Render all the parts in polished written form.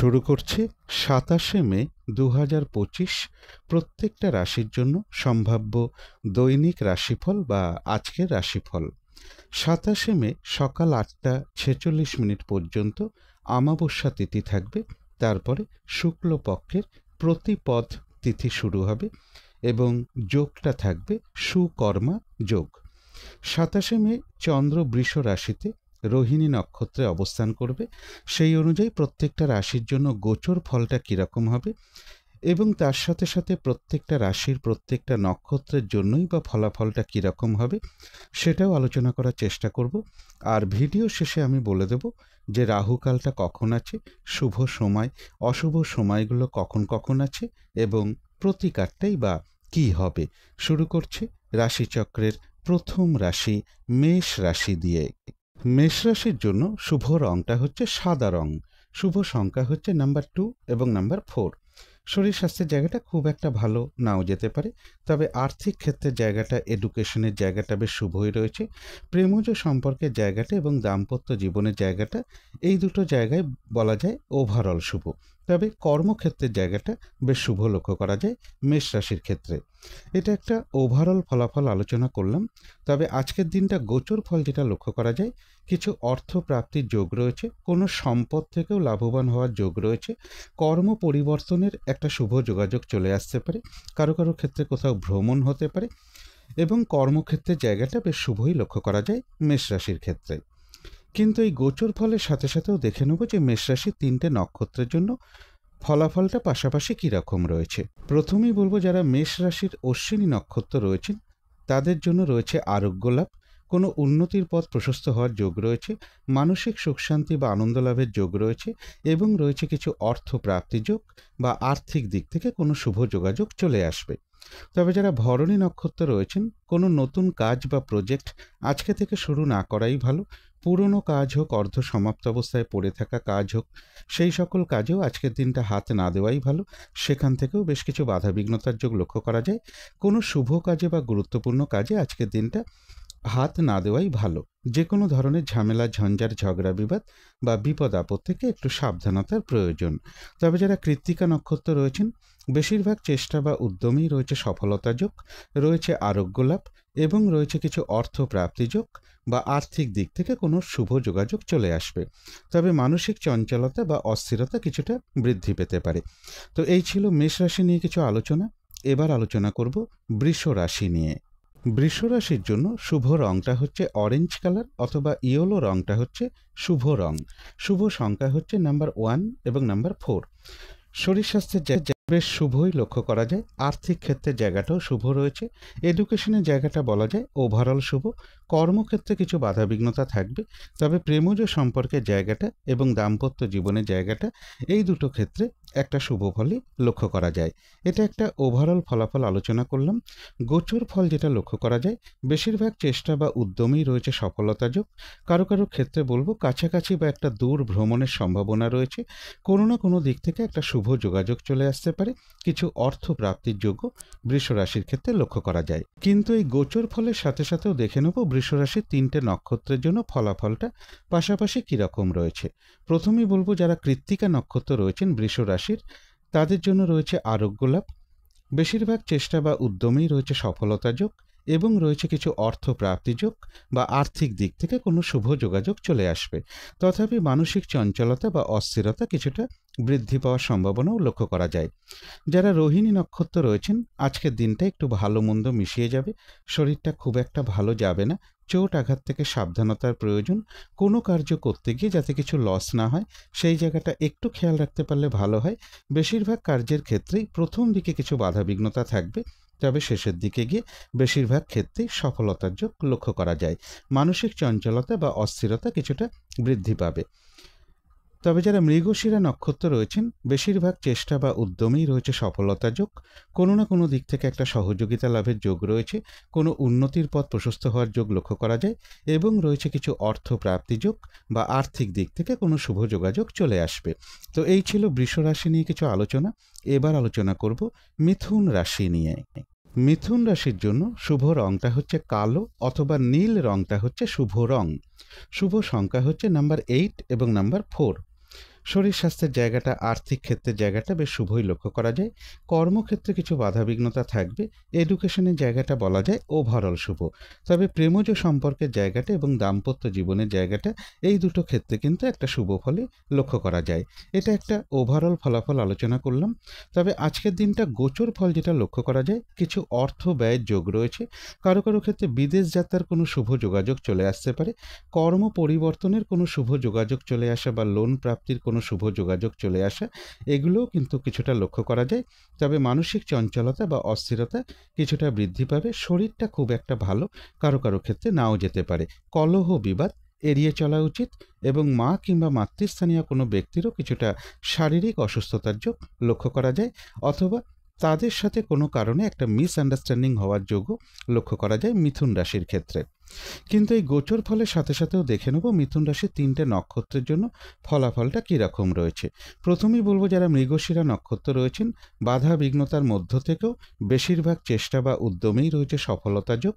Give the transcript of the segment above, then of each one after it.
শুরু করছি ২৭শে মে ২০২৫ প্রত্যেকটা রাশির জন্য সম্ভাব্য দৈনিক রাশিফল বা আজকের রাশিফল। ২৭শে মে সকাল ৮টা ৪৬ পর্যন্ত অমাবস্যা তিথি থাকবে। তারপরে শুক্লপক্ষের প্রতিপদ তিথি শুরু হবে এবং যোগটা থাকবে সুকর্মা যোগ। ২৭শে মে চন্দ্র বৃষ রাশিতে রোহিণী নক্ষত্রে অবস্থান করবে। সেই অনুযায়ী প্রত্যেকটা রাশির জন্য গোচর ফলটা কীরকম হবে এবং তার সাথে সাথে প্রত্যেকটা রাশির প্রত্যেকটা নক্ষত্রের জন্যই বা ফলাফলটা কীরকম হবে সেটাও আলোচনা করার চেষ্টা করব। আর ভিডিও শেষে আমি বলে দেব যে রাহুকালটা কখন আছে, শুভ সময় অশুভ সময়গুলো কখন কখন আছে এবং প্রতিকারটাই বা কী হবে। শুরু করছি রাশিচক্রের প্রথম রাশি মেষ রাশি দিয়ে। মেষ রাশির জন্য শুভ রংটা হচ্ছে সাদা রং, শুভ সংখ্যা হচ্ছে নাম্বার 2 এবং নাম্বার 4। শরীর স্বাস্থ্যের জায়গাটা খুব একটা ভালো নাও যেতে পারে, তবে আর্থিক ক্ষেত্রের জায়গাটা, এডুকেশনের জায়গাটা বেশ শুভই রয়েছে। প্রেমজ সম্পর্কের জায়গাটা এবং দাম্পত্য জীবনের জায়গাটা, এই দুটো জায়গায় বলা যায় ওভারঅল শুভ। তবে কর্মক্ষেত্রের জায়গাটা বেশ শুভ লক্ষ্য করা যায় মেষ রাশির ক্ষেত্রে। এটা একটা ওভারঅল ফলাফল আলোচনা করলাম। তবে আজকের দিনটা গোচর ফল যেটা লক্ষ্য করা যায়, কিছু অর্থ প্রাপ্তির যোগ রয়েছে, কোনো সম্পদ থেকেও লাভবান হওয়ার যোগ রয়েছে, কর্ম পরিবর্তনের একটা শুভ যোগাযোগ চলে আসতে পারে, কারো কারো ক্ষেত্রে কোথাও ভ্রমণ হতে পারে এবং কর্মক্ষেত্রের জায়গাটা বেশ শুভই লক্ষ্য করা যায় মেষ রাশির ক্ষেত্রে। কিন্তু এই গোচর ফলের সাথে সাথেও দেখে নেব যে মেষ রাশির 3টে নক্ষত্রের জন্য ফলাফলটা পাশাপাশি কীরকম রয়েছে। প্রথমেই বলবো যারা মেষ রাশির অশ্বিনী নক্ষত্র রয়েছেন তাদের জন্য রয়েছে আরোগ্য লাভ, কোনো উন্নতির পথ প্রশস্ত হওয়ার যোগ রয়েছে, মানসিক সুখ শান্তি বা আনন্দ লাভের যোগ রয়েছে এবং রয়েছে কিছু অর্থ প্রাপ্তি যোগ বা আর্থিক দিক থেকে কোনো শুভ যোগাযোগ চলে আসবে। তবে যারা ভরণী নক্ষত্র রয়েছেন, কোনো নতুন কাজ বা প্রজেক্ট আজকে থেকে শুরু না করাই ভালো। পুরনো কাজ হোক, অর্ধ সমাপ্ত অবস্থায় পড়ে থাকা কাজ হোক, সেই সকল কাজেও আজকের দিনটা হাত না দেওয়াই ভালো। সেখান থেকেও বেশ কিছু বাধাবিঘ্নতার যোগ লক্ষ্য করা যায়। কোনো শুভ কাজে বা গুরুত্বপূর্ণ কাজে আজকের দিনটা হাত না দেওয়াই ভালো। যে কোনো ধরনের ঝামেলা, ঝঞ্ঝাট, ঝগড়া বিবাদ বা বিপদ আপদ থেকে একটু সাবধানতার প্রয়োজন। তবে যারা কৃত্তিকা নক্ষত্র রয়েছেন, বেশিরভাগ চেষ্টা বা উদ্যমেই রয়েছে সফলতা যোগ, রয়েছে আরোগ্য লাভ এবং রয়েছে কিছু অর্থ প্রাপ্তি যোগ বা আর্থিক দিক থেকে কোনো শুভ যোগাযোগ চলে আসবে। তবে মানসিক চঞ্চলতা বা অস্থিরতা কিছুটা বৃদ্ধি পেতে পারে। তো এই ছিল মেষ রাশি নিয়ে কিছু আলোচনা। এবার আলোচনা করব বৃষ রাশি নিয়ে। বৃষ রাশির জন্য শুভ রংটা হচ্ছে অরেঞ্জ কালার অথবা ইয়েলো রংটা হচ্ছে শুভ রং। শুভ সংখ্যা হচ্ছে নাম্বার 1 এবং নাম্বার 4। শরীর স্বাস্থ্যের জায়গা বেশ শুভই লক্ষ্য করা যায়। আর্থিক ক্ষেত্রের জায়গাটাও শুভ রয়েছে। এডুকেশনের জায়গাটা বলা যায় ওভারঅল শুভ। কর্মক্ষেত্রে কিছু বাধাবিঘ্নতা থাকবে, তবে প্রেমজ সম্পর্কের জায়গাটা এবং দাম্পত্য জীবনের জায়গাটা, এই দুটো ক্ষেত্রে একটা শুভ ফলই লক্ষ্য করা যায়। এটা একটা ওভারঅল ফলাফল আলোচনা করলাম। গোচর ফল যেটা লক্ষ্য করা যায়, বেশিরভাগ চেষ্টা বা উদ্যমেই রয়েছে সফলতা যোগ। কারো কারো ক্ষেত্রে বলবো কাছাকাছি বা একটা দূর ভ্রমণের সম্ভাবনা রয়েছে। কোনো না কোনো দিক থেকে একটা শুভ যোগাযোগ চলে আসতে পারে। কিছু অর্থ প্রাপ্তির যোগ্য বৃষ রাশির ক্ষেত্রে লক্ষ্য করা যায়। কিন্তু এই গোচর ফলের সাথে সাথেও দেখে নেব বৃষ রাশির 3টে নক্ষত্রের জন্য ফলাফলটা পাশাপাশি কীরকম রয়েছে। প্রথমেই বলবো যারা কৃত্তিকা নক্ষত্র রয়েছেন বৃষ রাশির, তাদের জন্য রয়েছে আরোগ্য লাভ, বেশিরভাগ চেষ্টা বা উদ্যমেই রয়েছে সফলতা যোগ এবং রয়েছে কিছু অর্থ প্রাপ্তি যোগ বা আর্থিক দিক থেকে কোনো শুভ যোগাযোগ চলে আসবে। তথাপি মানসিক চঞ্চলতা বা অস্থিরতা কিছুটা বৃদ্ধি পাওয়ার সম্ভাবনাও লক্ষ্য করা যায়। যারা রোহিণী নক্ষত্র রয়েছেন, আজকের দিনটা একটু ভালো মন্দ মিশিয়ে যাবে। শরীরটা খুব একটা ভালো যাবে না। চোট আঘাত থেকে সাবধানতার প্রয়োজন। কোনো কার্য করতে গিয়ে যাতে কিছু লস না হয় সেই জায়গাটা একটু খেয়াল রাখতে পারলে ভালো হয়। বেশিরভাগ কার্যের ক্ষেত্রেই প্রথম দিকে কিছু বাধাবিঘ্নতা থাকবে, তবে শেষের দিকে গিয়ে বেশিরভাগ ক্ষেত্রেই সফলতার যোগ লক্ষ্য করা যায়। মানসিক চঞ্চলতা বা অস্থিরতা কিছুটা বৃদ্ধি পাবে। তবে যারা মৃগশিরা নক্ষত্র রয়েছেন, বেশিরভাগ চেষ্টা বা উদ্যমেই রয়েছে সফলতা যোগ। কোনো না কোনো দিক থেকে একটা সহযোগিতা লাভের যোগ রয়েছে। কোনো উন্নতির পথ প্রশস্ত হওয়ার যোগ লক্ষ্য করা যায় এবং রয়েছে কিছু অর্থ প্রাপ্তি যোগ বা আর্থিক দিক থেকে কোনো শুভ যোগাযোগ চলে আসবে। তো এই ছিল বৃষ রাশি নিয়ে কিছু আলোচনা। এবার আলোচনা করব মিথুন রাশি নিয়ে। মিথুন রাশির জন্য শুভ রংটা হচ্ছে কালো অথবা নীল রংটা হচ্ছে শুভ রং। শুভ সংখ্যা হচ্ছে নাম্বার 8 এবং নাম্বার 4। শরীর স্বাস্থ্যের জায়গাটা, আর্থিক ক্ষেত্রের জায়গাটা বেশ শুভই লক্ষ্য করা যায়। কর্মক্ষেত্রে কিছু বাধাবিঘ্নতা থাকবে। এডুকেশনের জায়গাটা বলা যায় ওভারঅল শুভ। তবে প্রেমজ সম্পর্কের জায়গাটা এবং দাম্পত্য জীবনের জায়গাটা, এই দুটো ক্ষেত্রে কিন্তু একটা শুভ ফলই লক্ষ্য করা যায়। এটা একটা ওভারঅল ফলাফল আলোচনা করলাম। তবে আজকের দিনটা গোচর ফল যেটা লক্ষ্য করা যায়, কিছু অর্থ ব্যয়ের যোগ রয়েছে। কারো কারো ক্ষেত্রে বিদেশ যাত্রার কোনো শুভ যোগাযোগ চলে আসতে পারে। কর্ম পরিবর্তনের কোনো শুভ যোগাযোগ চলে আসা বা লোন প্রাপ্তির কোনো শুভ যোগাযোগ চলে আসা, এগুলোও কিন্তু কিছুটা লক্ষ্য করা যায়। তবে মানসিক চঞ্চলতা বা অস্থিরতা কিছুটা বৃদ্ধি পাবে। শরীরটা খুব একটা ভালো কারো কারো ক্ষেত্রে নাও যেতে পারে। কলহ বিবাদ এড়িয়ে চলা উচিত এবং মা কিংবা মাতৃস্থানীয় কোনো ব্যক্তিরও কিছুটা শারীরিক অসুস্থতার যোগ লক্ষ্য করা যায়, অথবা তাদের সাথে কোনো কারণে একটা মিসআন্ডারস্ট্যান্ডিং হওয়ার যোগও লক্ষ্য করা যায় মিথুন রাশির ক্ষেত্রে। কিন্তু এই গোচর ফলের সাথে সাথেও দেখে নেব মিথুন রাশির 3টে নক্ষত্রের জন্য ফলাফলটা কীরকম রয়েছে। প্রথমেই বলবো, যারা মৃগশিরা নক্ষত্র রয়েছেন, বাধা বিঘ্নতার মধ্য থেকেও বেশিরভাগ চেষ্টা বা উদ্যমেই রয়েছে সফলতা যোগ।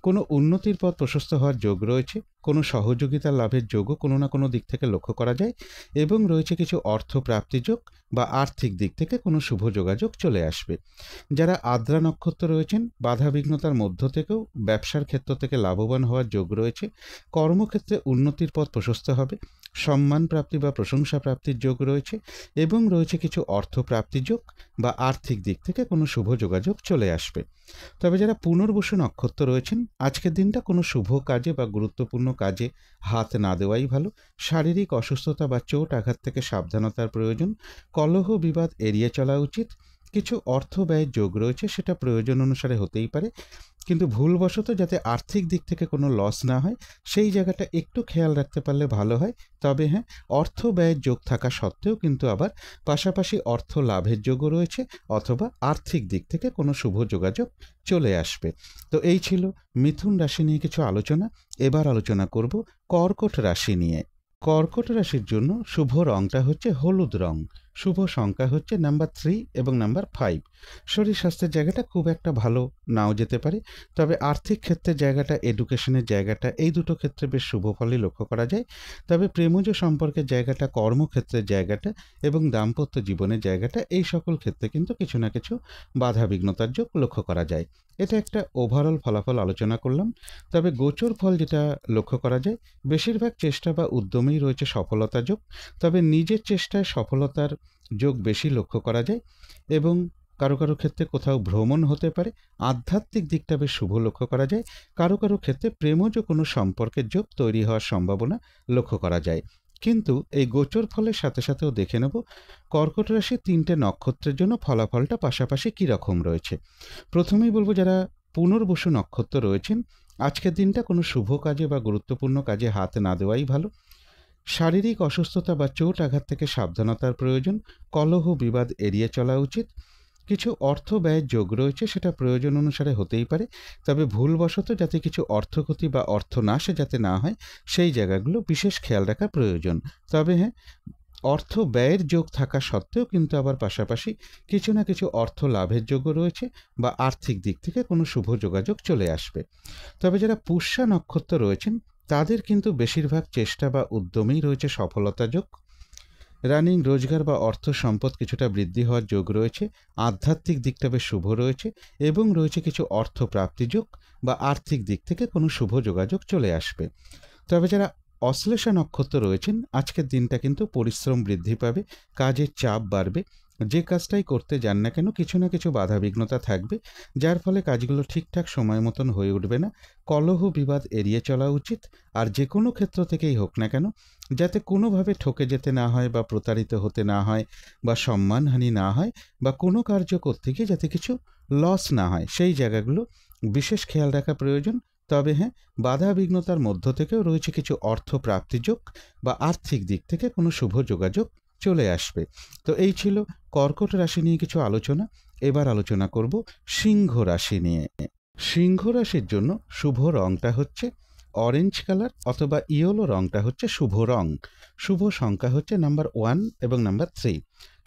কোনো উন্নতির পথ প্রশস্ত হওয়ার যোগ রয়েছে। কোনো সহযোগিতা লাভের যোগও কোনো না কোনো দিক থেকে লক্ষ্য করা যায় এবং রয়েছে কিছু অর্থ প্রাপ্তি যোগ বা আর্থিক দিক থেকে কোনো শুভ যোগাযোগ চলে আসবে। যারা আদ্রা নক্ষত্র রয়েছেন, বাধা বিঘ্নতার মধ্য থেকেও ব্যবসার ক্ষেত্র থেকে লাভবান হওয়ার যোগ রয়েছে। কর্মক্ষেত্রে উন্নতির পথ প্রশস্ত হবে। সম্মান প্রাপ্তি বা প্রশংসা প্রাপ্তির যোগ রয়েছে এবং রয়েছে কিছু অর্থ প্রাপ্তি যোগ বা আর্থিক দিক থেকে কোনো শুভ যোগাযোগ চলে আসবে। তবে যারা পুনর্বসু নক্ষত্র রয়েছেন, আজকের দিনটা কোনো শুভ কাজে বা গুরুত্বপূর্ণ কাজে হাত না দেওয়াই ভালো। শারীরিক অসুস্থতা বা চোট আঘাত থেকে সাবধানতার প্রয়োজন। কলহ বিবাদ এড়িয়ে চলা উচিত। কিছু অর্থ ব্যয়ের যোগ রয়েছে, সেটা প্রয়োজন অনুসারে হতেই পারে, কিন্তু ভুলবশত যাতে আর্থিক দিক থেকে কোনো লস না হয় সেই জায়গাটা একটু খেয়াল রাখতে পারলে ভালো হয়। তবে হ্যাঁ, অর্থ ব্যয়ের যোগ থাকা সত্ত্বেও কিন্তু আবার পাশাপাশি অর্থ লাভের যোগও রয়েছে, অথবা আর্থিক দিক থেকে কোনো শুভ যোগাযোগ চলে আসবে। তো এই ছিল মিথুন রাশি নিয়ে কিছু আলোচনা। এবার আলোচনা করব কর্কট রাশি নিয়ে। কর্কট রাশির জন্য শুভ রংটা হচ্ছে হলুদ রং। শুভ সংখ্যা হচ্ছে নাম্বার 3 এবং নাম্বার 5। শরীর স্বাস্থ্যের জায়গাটা খুব একটা ভালো নাও যেতে পারে, তবে আর্থিক ক্ষেত্রের জায়গাটা, এডুকেশনের জায়গাটা, এই দুটো ক্ষেত্রে বেশ শুভ ফলই লক্ষ্য করা যায়। তবে প্রেমজ সম্পর্কের জায়গাটা, কর্মক্ষেত্রের জায়গাটা এবং দাম্পত্য জীবনের জায়গাটা, এই সকল ক্ষেত্রে কিন্তু কিছু না কিছু বাধা বিঘ্নতার যোগ লক্ষ্য করা যায়। এটা একটা ওভারঅল ফলাফল আলোচনা করলাম। তবে গোচর ফল যেটা লক্ষ্য করা যায়, বেশিরভাগ চেষ্টা বা উদ্যমেই রয়েছে সফলতা যোগ। তবে নিজের চেষ্টায় সফলতার যোগ বেশি লক্ষ্য করা যায় এবং কারো কারো ক্ষেত্রে কোথাও ভ্রমণ হতে পারে। আধ্যাত্মিক দিকটা বেশ শুভ লক্ষ্য করা যায়। কারো কারো ক্ষেত্রে প্রেমজ কোনো সম্পর্কের যোগ তৈরি হওয়ার সম্ভাবনা লক্ষ্য করা যায়। কিন্তু এই গোচর ফলের সাথে সাথেও দেখে নেব কর্কট রাশির 3টে নক্ষত্রের জন্য ফলাফলটা পাশাপাশি কী রকম রয়েছে। প্রথমেই বলবো, যারা পুনর্বসু নক্ষত্র রয়েছেন, আজকের দিনটা কোনো শুভ কাজে বা গুরুত্বপূর্ণ কাজে হাত না দেওয়াই ভালো। শারীরিক অসুস্থতা বা চোট আঘাত থেকে সাবধানতার প্রয়োজন। কলহ বিবাদ এড়িয়ে চলা উচিত। কিছু অর্থ ব্যয়ের যোগ রয়েছে, সেটা প্রয়োজন অনুসারে হতেই পারে, তবে ভুলবশত যাতে কিছু অর্থক্ষতি বা অর্থনাশে যাতে না হয় সেই জায়গাগুলো বিশেষ খেয়াল রাখা প্রয়োজন। তবে হ্যাঁ, অর্থ ব্যয়ের যোগ থাকা সত্ত্বেও কিন্তু আবার পাশাপাশি কিছু না কিছু অর্থ লাভের যোগও রয়েছে বা আর্থিক দিক থেকে কোনো শুভ যোগাযোগ চলে আসবে। তবে যারা পুষ্যা নক্ষত্র রয়েছেন, তাদের কিন্তু বেশিরভাগ চেষ্টা বা উদ্যমেই রয়েছে সফলতা যোগ। রানিং রোজগার বা অর্থ সম্পদ কিছুটা বৃদ্ধি হওয়ার যোগ রয়েছে। আধ্যাত্মিক দিকটা বেশ শুভ রয়েছে এবং রয়েছে কিছু অর্থ প্রাপ্তি যোগ বা আর্থিক দিক থেকে কোনো শুভ যোগাযোগ চলে আসবে। তবে যারা অশ্লেষা নক্ষত্র রয়েছেন, আজকের দিনটা কিন্তু পরিশ্রম বৃদ্ধি পাবে, কাজের চাপ বাড়বে। যে কাজটাই করতে যান না কেন, কিছু না কিছু বাধা বিঘ্নতা থাকবে, যার ফলে কাজগুলো ঠিকঠাক সময় মতন হয়ে উঠবে না। কলহ বিবাদ এড়িয়ে চলা উচিত। আর যে কোনো ক্ষেত্র থেকেই হোক না কেন, যাতে কোনোভাবে ঠকে যেতে না হয় বা প্রতারিত হতে না হয় বা সম্মানহানি না হয় বা কোনো কার্য করতে গিয়ে যাতে কিছু লস না হয়, সেই জায়গাগুলো বিশেষ খেয়াল রাখা প্রয়োজন। তবে হ্যাঁ, বাধা বিঘ্নতার মধ্য থেকেও রয়েছে কিছু অর্থ প্রাপ্তিযোগ বা আর্থিক দিক থেকে কোনো শুভ যোগাযোগ চলে আসবে। তো এই ছিল কর্কট রাশি নিয়ে কিছু আলোচনা। এবার আলোচনা করব সিংহ রাশি নিয়ে। সিংহ রাশির জন্য শুভ রংটা হচ্ছে অরেঞ্জ কালার অথবা ইয়েলো রংটা হচ্ছে শুভ রং। শুভ সংখ্যা হচ্ছে নাম্বার 1 এবং নাম্বার 3।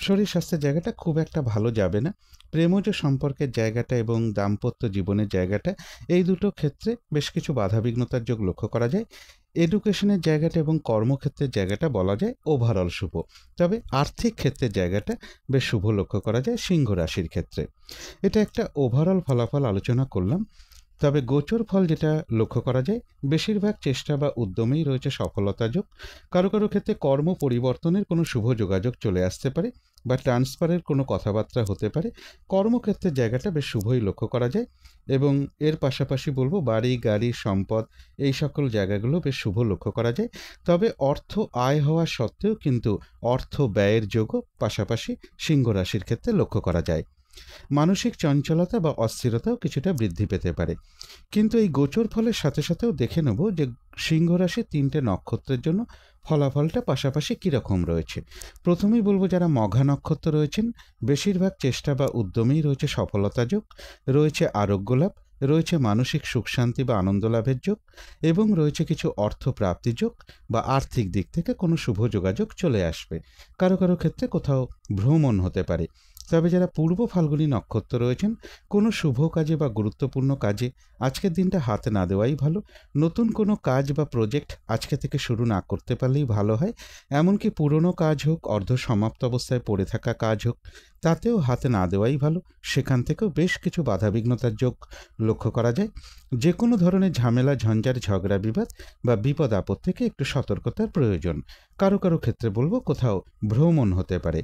শরীর স্বাস্থ্যের জায়গাটা খুব একটা ভালো যাবে না। প্রেমজ সম্পর্কের জায়গাটা এবং দাম্পত্য জীবনের জায়গাটা, এই দুটো ক্ষেত্রে বেশ কিছু বাধাবিঘ্নতার যোগ লক্ষ্য করা যায়। এডুকেশনের জায়গাটা এবং কর্মক্ষেত্রের জায়গাটা বলা যায় ওভারঅল শুভ। তবে আর্থিক ক্ষেত্রের জায়গাটা বেশ শুভ লক্ষ্য করা যায় সিংহ রাশির ক্ষেত্রে। এটা একটা ওভারঅল ফলাফল আলোচনা করলাম। তবে গোচর ফল যেটা লক্ষ্য করা যায়, বেশিরভাগ চেষ্টা বা উদ্যমেই রয়েছে সফলতা যোগ। কারো কারো ক্ষেত্রে কর্ম পরিবর্তনের কোনো শুভ যোগাযোগ চলে আসতে পারে বা ট্রান্সফারের কোনো কথাবার্তা হতে পারে। কর্মক্ষেত্রের জায়গাটা বেশ শুভই লক্ষ্য করা যায় এবং এর পাশাপাশি বলবো বাড়ি, গাড়ি, সম্পদ এই সকল জায়গাগুলো বেশ শুভ লক্ষ্য করা যায়। তবে অর্থ আয় হওয়া সত্ত্বেও কিন্তু অর্থ ব্যয়ের যোগও পাশাপাশি সিংহ রাশির ক্ষেত্রে লক্ষ্য করা যায়। মানসিক চঞ্চলতা বা অস্থিরতাও কিছুটা বৃদ্ধি পেতে পারে। কিন্তু এই গোচর ফলের সাথে সাথেও দেখে নেব যে সিংহ রাশির 3টে নক্ষত্রের জন্য ফলাফলটা পাশাপাশি কীরকম রয়েছে। প্রথমেই বলবো যারা মঘা নক্ষত্র রয়েছেন, বেশিরভাগ চেষ্টা বা উদ্যমেই রয়েছে সফলতা যোগ, রয়েছে আরোগ্য লাভ, রয়েছে মানসিক সুখ শান্তি বা আনন্দ লাভের যোগ এবং রয়েছে কিছু অর্থ প্রাপ্তি যোগ বা আর্থিক দিক থেকে কোনো শুভ যোগাযোগ চলে আসবে। কারো কারো ক্ষেত্রে কোথাও ভ্রমণ হতে পারে। তবে যারা পূর্ব ফাল্গুনী নক্ষত্র রয়েছেন, কোনো শুভ কাজে বা গুরুত্বপূর্ণ কাজে আজকের দিনটা হাতে না দেওয়াই ভালো। নতুন কোনো কাজ বা প্রজেক্ট আজকে থেকে শুরু না করতে পারলেই ভালো হয়। এমনকি পুরনো কাজ হোক, অর্ধ সমাপ্ত অবস্থায় পড়ে থাকা কাজ হোক, তাতেও হাতে না দেওয়াই ভালো। সেখান থেকেও বেশ কিছু বাধাবিঘ্নতার যোগ লক্ষ্য করা যায়। যে কোনো ধরনের ঝামেলা, ঝঞ্ঝাট, ঝগড়া, বিবাদ বা বিপদ আপদ থেকে একটু সতর্কতার প্রয়োজন। কারো কারো ক্ষেত্রে বলবো কোথাও ভ্রমণ হতে পারে।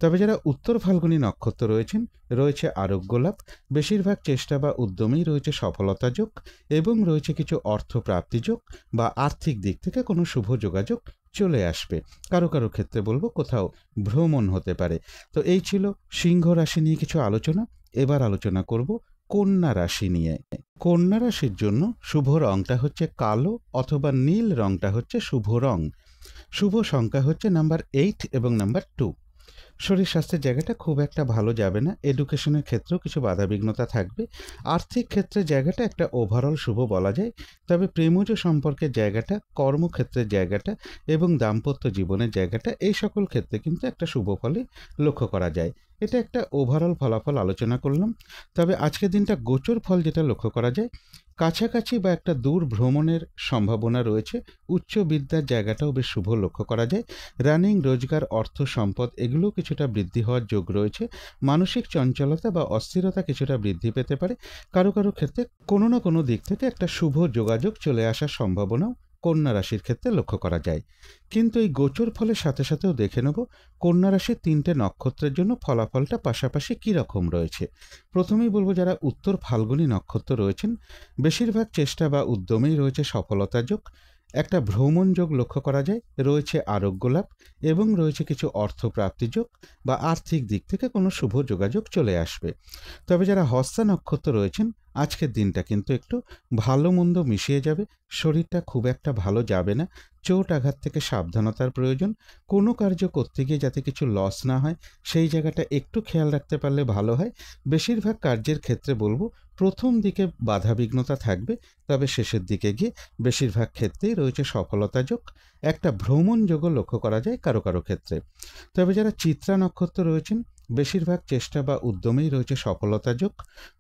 তবে যারা উত্তর ফাল্গুনী নক্ষত্র রয়েছেন, রয়েছে আরোগ্য লাভ, বেশিরভাগ চেষ্টা বা উদ্যমেই রয়েছে সফলতা যোগ এবং রয়েছে কিছু অর্থ প্রাপ্তি যোগ বা আর্থিক দিক থেকে কোনো শুভ যোগাযোগ চলে আসবে। কারো কারো ক্ষেত্রে বলবো কোথাও ভ্রমণ হতে পারে। তো এই ছিল সিংহ রাশি নিয়ে কিছু আলোচনা। এবার আলোচনা করব কন্যা রাশি নিয়ে। কন্যা রাশির জন্য শুভ রংটা হচ্ছে কালো অথবা নীল রংটা হচ্ছে শুভ রং। শুভ সংখ্যা হচ্ছে নাম্বার 8 এবং নাম্বার 2। শরীর স্বাস্থ্যের জায়গাটা খুব একটা ভালো যাবে না। এডুকেশনের ক্ষেত্রেও কিছু বাধাবিঘ্নতা থাকবে। আর্থিক ক্ষেত্রের জায়গাটা একটা ওভারঅল শুভ বলা যায়। তবে প্রেমজ সম্পর্কের জায়গাটা, কর্মক্ষেত্রের জায়গাটা এবং দাম্পত্য জীবনের জায়গাটা এই সকল ক্ষেত্রে কিন্তু একটা শুভ ফলই লক্ষ্য করা যায়। এটা একটা ওভারঅল ফলাফল আলোচনা করলাম। তবে আজকের দিনটা গোচর ফল যেটা লক্ষ্য করা যায়, কাছাকাছি বা একটা দূর ভ্রমণের সম্ভাবনা রয়েছে। উচ্চ বিদ্যার জায়গাটাও বেশ শুভ লক্ষ্য করা যায়। রানিং, রোজগার, অর্থ, সম্পদ এগুলো কিছুটা বৃদ্ধি হওয়ার যোগ রয়েছে। মানসিক চঞ্চলতা বা অস্থিরতা কিছুটা বৃদ্ধি পেতে পারে। কারো কারো ক্ষেত্রে কোনো না কোনো দিক থেকে একটা শুভ যোগাযোগ চলে আসার সম্ভাবনাও কন্যা রাশির ক্ষেত্রে লক্ষ্য করা যায়। কিন্তু এই গোচর ফলের সাথে সাথেও দেখে নেব কন্যা রাশির 3টে নক্ষত্রের জন্য ফলাফলটা পাশাপাশি কী রকম রয়েছে। প্রথমেই বলবো যারা উত্তর ফাল্গুনী নক্ষত্র রয়েছেন, বেশিরভাগ চেষ্টা বা উদ্যমেই রয়েছে সফলতা যোগ, একটা ভ্রমণ যোগ লক্ষ্য করা যায়, রয়েছে আরোগ্য লাভ এবং রয়েছে কিছু অর্থ প্রাপ্তি যোগ বা আর্থিক দিক থেকে কোনো শুভ যোগাযোগ চলে আসবে। তবে যারা হস্তা নক্ষত্র রয়েছেন, আজকের দিনটা কিন্তু একটু ভালো মন্দ মিশিয়ে যাবে। শরীরটা খুব একটা ভালো যাবে না। চোট আঘাত থেকে সাবধানতার প্রয়োজন। কোনো কার্য করতে গিয়ে যাতে কিছু লস না হয় সেই জায়গাটা একটু খেয়াল রাখতে পারলে ভালো হয়। বেশিরভাগ কার্যের ক্ষেত্রে বলবো প্রথম দিকে বাধাবিঘ্নতা থাকবে, তবে শেষের দিকে গিয়ে বেশিরভাগ ক্ষেত্রেই রয়েছে সফলতা যোগ। একটা ভ্রমণ যোগও লক্ষ্য করা যায় কারো কারো ক্ষেত্রে। তবে যারা চিত্রা নক্ষত্র রয়েছেন, বেশিরভাগ চেষ্টা বা উদ্যমেই রয়েছে সফলতা যোগ।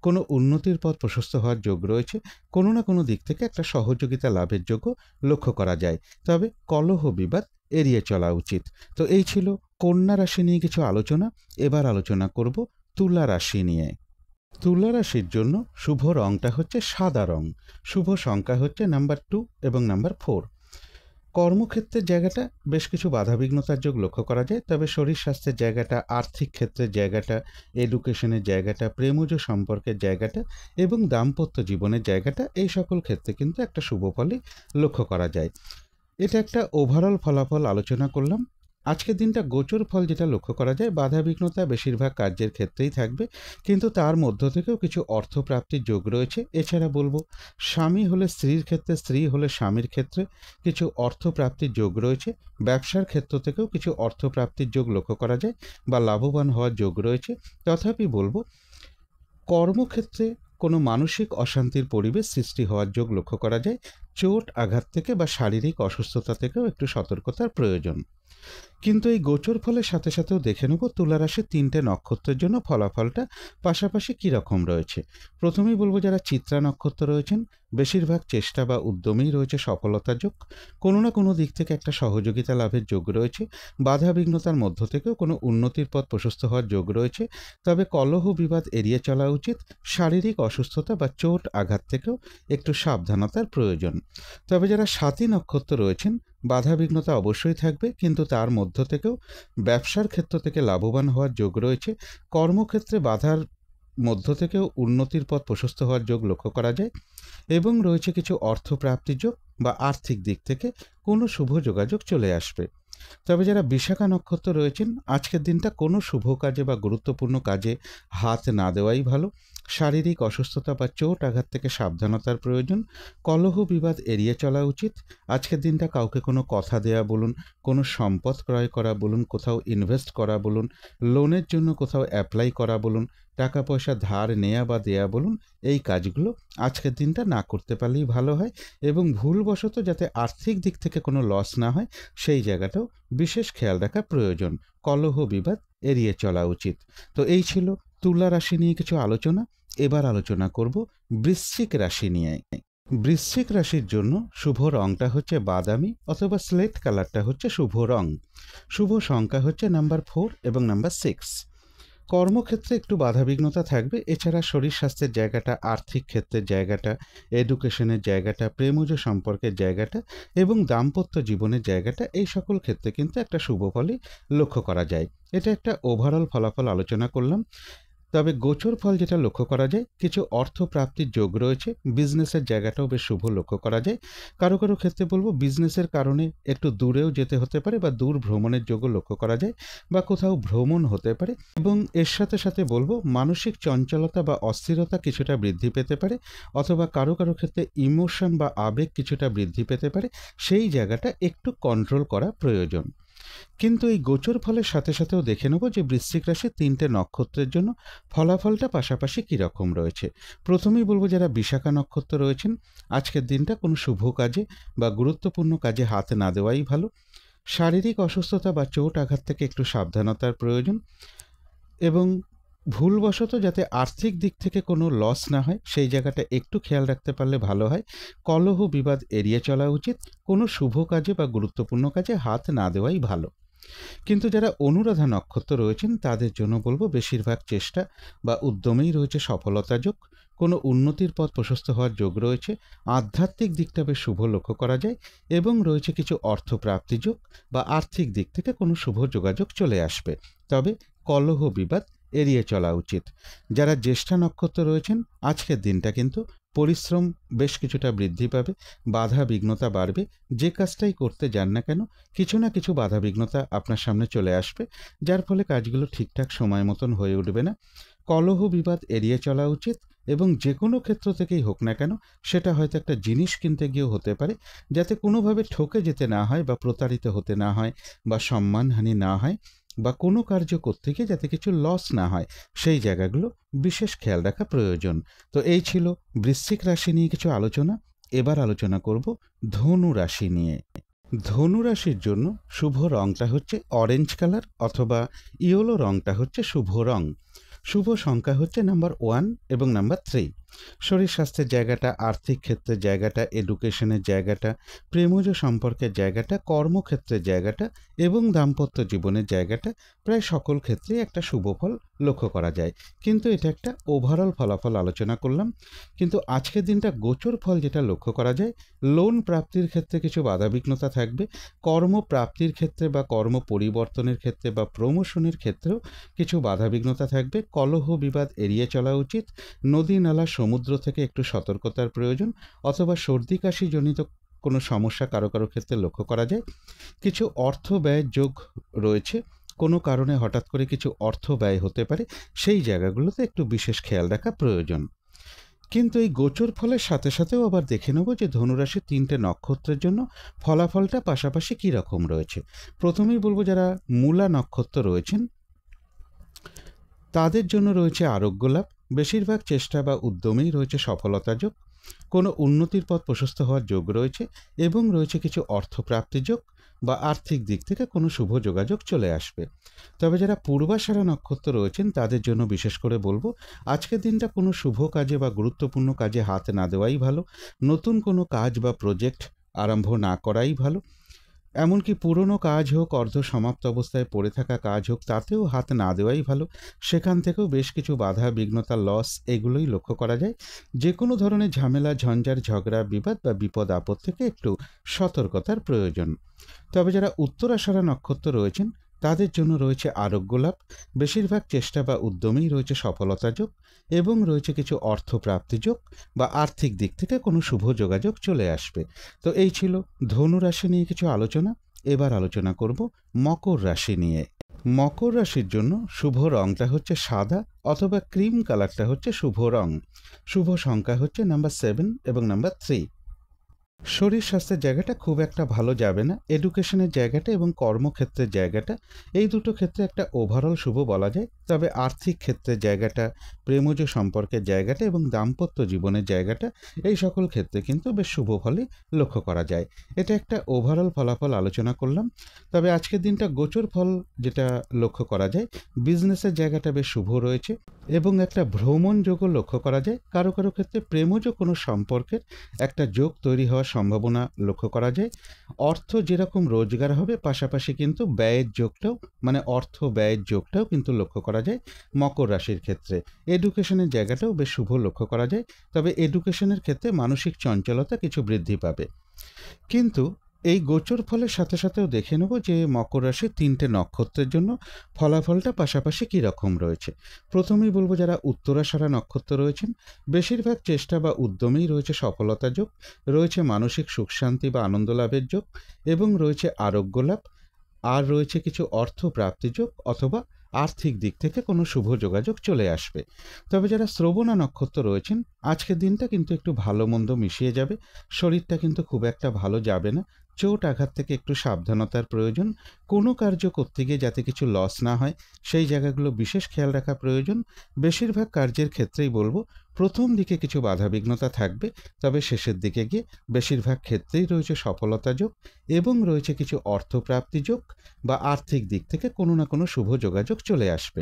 কোনো উন্নতির পথ প্রশস্ত হওয়ার যোগ রয়েছে। কোনো না কোনো দিক থেকে একটা সহযোগিতা লাভের যোগও লক্ষ্য করা যায়। তবে কলহ বিবাদ এড়িয়ে চলা উচিত। তো এই ছিল কন্যা রাশি নিয়ে কিছু আলোচনা। এবার আলোচনা করব তুলা রাশি নিয়ে। তুলা রাশির জন্য শুভ রংটা হচ্ছে সাদা রং। শুভ সংখ্যা হচ্ছে নাম্বার 2 এবং নাম্বার 4। কর্মক্ষেত্রের জায়গাটা বেশ কিছু বাধাবিঘ্নতার যোগ লক্ষ্য করা যায়। তবে শরীর স্বাস্থ্যের জায়গাটা, আর্থিক ক্ষেত্রের জায়গাটা, এডুকেশনের জায়গাটা, প্রেমজ সম্পর্কের জায়গাটা এবং দাম্পত্য জীবনের জায়গাটা এই সকল ক্ষেত্রে কিন্তু একটা শুভ ফলই লক্ষ্য করা যায়। এটা একটা ওভারঅল ফলাফল আলোচনা করলাম। আজকের দিনটা গোচর ফল যেটা লক্ষ্য করা যায়, বাধাবিঘ্নতা বেশিরভাগ কার্যের ক্ষেত্রেই থাকবে, কিন্তু তার মধ্য থেকেও কিছু অর্থপ্রাপ্তির যোগ রয়েছে। এছাড়া বলবো স্বামী হলে স্ত্রীর ক্ষেত্রে, স্ত্রী হলে স্বামীর ক্ষেত্রে কিছু অর্থপ্রাপ্তির যোগ রয়েছে। ব্যবসার ক্ষেত্র থেকেও কিছু অর্থপ্রাপ্তির যোগ লক্ষ্য করা যায় বা লাভবান হওয়ার যোগ রয়েছে। তথাপি বলবো কর্মক্ষেত্রে কোনো মানসিক অশান্তির পরিবেশ সৃষ্টি হওয়ার যোগ লক্ষ্য করা যায়। চোট আঘাত থেকে বা শারীরিক অসুস্থতা থেকেও একটু সতর্কতার প্রয়োজন। কিন্তু এই গোচর ফলের সাথে সাথেও দেখে নেব তুলা রাশির 3টে নক্ষত্রের জন্য ফলাফলটা পাশাপাশি কী রকম রয়েছে। প্রথমেই বলবো যারা চিত্রা নক্ষত্র রয়েছেন, বেশিরভাগ চেষ্টা বা উদ্যমেই রয়েছে সফলতার যোগ। কোনো না কোনো দিক থেকে একটা সহযোগিতা লাভের যোগ রয়েছে। বাধা বিঘ্নতার মধ্য থেকেও কোনো উন্নতির পথ প্রশস্ত হওয়ার যোগ রয়েছে। তবে কলহ বিবাদ এড়িয়ে চলা উচিত। শারীরিক অসুস্থতা বা চোট আঘাত থেকেও একটু সাবধানতার প্রয়োজন। তবে যারা স্বাতী নক্ষত্র রয়েছেন, বাধা বিঘ্নতা অবশ্যই থাকবে, কিন্তু তার মধ্য থেকেও ব্যবসার ক্ষেত্র থেকে লাভবান হওয়ার যোগ রয়েছে। কর্মক্ষেত্রে বাধার মধ্য থেকেও উন্নতির পথ প্রশস্ত হওয়ার যোগ লক্ষ্য করা যায় এবং রয়েছে কিছু অর্থপ্রাপ্তির যোগ বা আর্থিক দিক থেকে কোনো শুভ যোগাযোগ চলে আসবে। তবে যারা বিশাখা নক্ষত্র রয়েছেন, আজকের দিনটা কোনো শুভ কাজে বা গুরুত্বপূর্ণ কাজে হাত না দেওয়াই ভালো। শারীরিক অসুস্থতা বা চোট আঘাত থেকে সাবধানতার প্রয়োজন। কলহ বিবাদ এড়িয়ে চলা উচিত। আজকের দিনটা কাউকে কোনো কথা দেয়া বলুন, কোনো সম্পদ ক্রয় করা বলুন, কোথাও ইনভেস্ট করা বলুন, লোনের জন্য কোথাও অ্যাপ্লাই করা বলুন, টাকা পয়সা ধার নেয়া বা দেয়া বলুন, এই কাজগুলো আজকের দিনটা না করতে পারলেই ভালো হয়। এবং ভুলবশত যাতে আর্থিক দিক থেকে কোনো লস না হয় সেই জায়গাটাও বিশেষ খেয়াল রাখা প্রয়োজন। কলহ বিবাদ এড়িয়ে চলা উচিত। তো এই ছিল তুলা রাশি নিয়ে কিছু আলোচনা। এবার আলোচনা করব বৃশ্চিক রাশি নিয়ে। বৃশ্চিক রাশির জন্য শুভ রংটা হচ্ছে বাদামি অথবা স্লেট কালারটা হচ্ছে শুভ রং। শুভ সংখ্যা হচ্ছে নাম্বার 4 এবং নাম্বার 6। কর্মক্ষেত্রে একটু বাধাবিঘ্নতা থাকবে। এছাড়া শরীর স্বাস্থ্যের জায়গাটা, আর্থিক ক্ষেত্রের জায়গাটা, এডুকেশনের জায়গাটা, প্রেমজ সম্পর্কের জায়গাটা এবং দাম্পত্য জীবনের জায়গাটা, এই সকল ক্ষেত্রে কিন্তু একটা শুভ ফলই লক্ষ্য করা যায়। এটা একটা ওভারঅল ফলাফল আলোচনা করলাম। তবে গোচর ফল যেটা লক্ষ্য করা যায়, কিছু অর্থ প্রাপ্তির যোগ রয়েছে। বিজনেসের জায়গাটাও বেশ শুভ লক্ষ্য করা যায়। কারো কারো ক্ষেত্রে বলবো বিজনেসের কারণে একটু দূরেও যেতে হতে পারে বা দূর ভ্রমণের যোগও লক্ষ্য করা যায় বা কোথাও ভ্রমণ হতে পারে। এবং এর সাথে সাথে বলবো মানসিক চঞ্চলতা বা অস্থিরতা কিছুটা বৃদ্ধি পেতে পারে, অথবা কারো কারো ক্ষেত্রে ইমোশন বা আবেগ কিছুটা বৃদ্ধি পেতে পারে। সেই জায়গাটা একটু কন্ট্রোল করা প্রয়োজন। কিন্তু এই গোচর ফলের সাথে সাথেও দেখে নেব যে বৃশ্চিক রাশির 3টে নক্ষত্রের জন্য ফলাফলটা পাশাপাশি কীরকম রয়েছে। প্রথমেই বলবো যারা বিশাখা নক্ষত্র রয়েছেন, আজকের দিনটা কোনো শুভ কাজে বা গুরুত্বপূর্ণ কাজে হাত না দেওয়াই ভালো। শারীরিক অসুস্থতা বা চোট আঘাত থেকে একটু সাবধানতার প্রয়োজন এবং ভুলবশত যাতে আর্থিক দিক থেকে কোনো লস না হয় সেই জায়গাটা একটু খেয়াল রাখতে পারলে ভালো হয়। কলহ বিবাদ এড়িয়ে চলা উচিত। কোনো শুভ কাজে বা গুরুত্বপূর্ণ কাজে হাত না দেওয়াই ভালো। কিন্তু যারা অনুরাধা নক্ষত্র রয়েছেন তাদের জন্য বলবো বেশিরভাগ চেষ্টা বা উদ্যমেই রয়েছে সফলতা যোগ। কোনো উন্নতির পথ প্রশস্ত হওয়ার যোগ রয়েছে। আধ্যাত্মিক দিকটা বেশ শুভ লক্ষ্য করা যায় এবং রয়েছে কিছু অর্থপ্রাপ্তি যোগ বা আর্থিক দিক থেকে কোনো শুভ যোগাযোগ চলে আসবে। তবে কলহ বিবাদ এড়িয়ে চলা উচিত। যারা জ্যেষ্ঠা নক্ষত্র রয়েছেন, আজকের দিনটা কিন্তু পরিশ্রম বেশ কিছুটা বৃদ্ধি পাবে, বাধা বিঘ্নতা বাড়বে। যে কাজটাই করতে যান না কেন কিছু না কিছু বাধা বিঘ্নতা আপনার সামনে চলে আসবে, যার ফলে কাজগুলো ঠিকঠাক সময় মতন হয়ে উঠবে না। কলহ বিবাদ এড়িয়ে চলা উচিত এবং যে কোনো ক্ষেত্র থেকেই হোক না কেন, সেটা হয়তো একটা জিনিস কিনতে গিয়েও হতে পারে, যাতে কোনোভাবে ঠকে যেতে না হয় বা প্রতারিত হতে না হয় বা সম্মানহানি না হয় বা কোনো কার্য করতে গিয়ে যাতে কিছু লস না হয়, সেই জায়গাগুলো বিশেষ খেয়াল রাখা প্রয়োজন। তো এই ছিল বৃশ্চিক রাশি নিয়ে কিছু আলোচনা। এবার আলোচনা করব ধনু রাশি নিয়ে। ধনু রাশির জন্য শুভ রংটা হচ্ছে অরেঞ্জ কালার অথবা ইয়েলো রংটা হচ্ছে শুভ রং। শুভ সংখ্যা হচ্ছে নাম্বার 1 এবং নাম্বার 3। শরীর স্বাস্থ্যের জায়গাটা, আর্থিক ক্ষেত্রের জায়গাটা, এডুকেশনের জায়গাটা, প্রেমজ সম্পর্কের জায়গাটা, কর্মক্ষেত্রের জায়গাটা এবং দাম্পত্য জীবনের জায়গাটা, প্রায় সকল ক্ষেত্রেই একটা শুভ ফল লক্ষ্য করা যায়। কিন্তু এটা একটা ওভারঅল ফলাফল আলোচনা করলাম। কিন্তু আজকের দিনটা গোচর ফল যেটা লক্ষ্য করা যায়, লোন প্রাপ্তির ক্ষেত্রে কিছু বাধাবিঘ্নতা থাকবে। কর্মপ্রাপ্তির ক্ষেত্রে বা কর্ম পরিবর্তনের ক্ষেত্রে বা প্রমোশনের ক্ষেত্রেও কিছু বাধাবিঘ্নতা থাকবে। কলহ বিবাদ এড়িয়ে চলা উচিত। নদী নালা সমুদ্র থেকে একটু সতর্কতার প্রয়োজন, অথবা সর্দি কাশি জনিত কোনো সমস্যা কারো কারো ক্ষেত্রে লক্ষ্য করা যায়। কিছু অর্থ ব্যয়ের যোগ রয়েছে। কোনো কারণে হঠাৎ করে কিছু অর্থ ব্যয় হতে পারে, সেই জায়গাগুলোতে একটু বিশেষ খেয়াল রাখা প্রয়োজন। কিন্তু এই গোচর ফলের সাথে সাথেও আবার দেখে নেব যে ধনুরাশির 3টে নক্ষত্রের জন্য ফলাফলটা পাশাপাশি কী রকম রয়েছে। প্রথমেই বলবো যারা মূলা নক্ষত্র রয়েছেন তাদের জন্য রয়েছে আরোগ্য লাভ। বেশিরভাগ চেষ্টা বা উদ্যমেই রয়েছে সফলতা যোগ। কোনো উন্নতির পথ প্রশস্ত হওয়ার যোগ রয়েছে এবং রয়েছে কিছু অর্থপ্রাপ্তি যোগ। বা আর্থিক দিক থেকে কোনো শুভ যোগাযোগ চলে আসবে। তবে যারা পূর্বাষাঢ়া নক্ষত্র রয়েছেন তাদের জন্য বিশেষ করে বলবো, আজকের দিনটা কোনো শুভ কাজে বা গুরুত্বপূর্ণ কাজে হাত না দেওয়াই ভালো। নতুন কোনো কাজ বা প্রজেক্ট আরম্ভ না করাই ভালো। এমনকি পুরনো কাজ হোক, অর্ধ সমাপ্ত অবস্থায় পড়ে থাকা কাজ হোক, তাতেও হাত না দেওয়াই ভালো। সেখান থেকেও বেশ কিছু বাধা, বিঘ্নতা, লস এগুলোই লক্ষ্য করা যায়। যে কোনো ধরনের ঝামেলা, ঝঞ্ঝাট, ঝগড়া, বিবাদ বা বিপদ আপদ থেকে একটু সতর্কতার প্রয়োজন। তবে যারা উত্তরাষাঢ়া নক্ষত্র রয়েছেন তাদের জন্য রয়েছে আরোগ্য লাভ। বেশিরভাগ চেষ্টা বা উদ্যমেই রয়েছে সফলতা যোগ এবং রয়েছে কিছু অর্থপ্রাপ্তি যোগ বা আর্থিক দিক থেকে কোনো শুভ যোগাযোগ চলে আসবে। তো এই ছিল ধনু রাশি নিয়ে কিছু আলোচনা। এবার আলোচনা করব মকর রাশি নিয়ে। মকর রাশির জন্য শুভ রংটা হচ্ছে সাদা অথবা ক্রিম কালারটা হচ্ছে শুভ রং। শুভ সংখ্যা হচ্ছে নাম্বার 7 এবং নাম্বার 3। শরীর স্বাস্থ্যের জায়গাটা খুব একটা ভালো যাবে না। এডুকেশনের জায়গাটা এবং কর্মক্ষেত্রের জায়গাটা, এই দুটো ক্ষেত্রে একটা ওভারঅল শুভ বলা যায়। তবে আর্থিক ক্ষেত্রের জায়গাটা, প্রেমজ সম্পর্কের জায়গাটা এবং দাম্পত্য জীবনের জায়গাটা, এই সকল ক্ষেত্রে কিন্তু বেশ শুভ ফলই লক্ষ্য করা যায়। এটা একটা ওভারঅল ফলাফল আলোচনা করলাম। তবে আজকের দিনটা গোচর ফল যেটা লক্ষ্য করা যায়, বিজনেসের জায়গাটা বেশ শুভ রয়েছে এবং একটা ভ্রমণ যোগও লক্ষ্য করা যায়। কারো কারো ক্ষেত্রে প্রেমজ কোনো সম্পর্কের একটা যোগ তৈরি হওয়ার সম্ভাবনা লক্ষ্য করা যায়। অর্থ যেরকম রোজগার হবে, পাশাপাশি কিন্তু ব্যয়ের যোগটাও, মানে অর্থ ব্যয়ের যোগটাও কিন্তু লক্ষ্য করা যায় মকর রাশির ক্ষেত্রে। এডুকেশনের জায়গাটাও বেশ শুভ লক্ষ্য করা যায়। তবে এডুকেশনের ক্ষেত্রে মানসিক চঞ্চলতা কিছু বৃদ্ধি পাবে। কিন্তু এই গোচর ফলের সাথে সাথেও দেখে নেব যে মকর রাশির 3টে নক্ষত্রের জন্য ফলাফলটা পাশাপাশি কী রকম রয়েছে। প্রথমেই বলবো যারা উত্তরাষাঢ়া নক্ষত্র রয়েছেন, বেশিরভাগ চেষ্টা বা উদ্যমেই রয়েছে সফলতা যোগ, রয়েছে মানসিক সুখ শান্তি বা আনন্দ লাভের যোগ এবং রয়েছে আরোগ্য লাভ, আর রয়েছে কিছু অর্থ প্রাপ্তি যোগ অথবা আর্থিক দিক থেকে কোনো শুভ যোগাযোগ চলে আসবে। তবে যারা শ্রবণা নক্ষত্র রয়েছেন, আজকের দিনটা কিন্তু একটু ভালো মন্দ মিশিয়ে যাবে। শরীরটা কিন্তু খুব একটা ভালো যাবে না। চোট আঘাত থেকে একটু সাবধানতার প্রয়োজন। কোনো কার্য করতে গিয়ে যাতে কিছু লস না হয়, সেই জায়গাগুলো বিশেষ খেয়াল রাখা প্রয়োজন। বেশিরভাগ কার্যের ক্ষেত্রেই বলবো প্রথম দিকে কিছু বাধাবিঘ্নতা থাকবে, তবে শেষের দিকে গিয়ে বেশিরভাগ ক্ষেত্রেই রয়েছে সফলতা যোগ এবং রয়েছে কিছু অর্থপ্রাপ্তি যোগ বা আর্থিক দিক থেকে কোনো না কোনো শুভ যোগাযোগ চলে আসবে।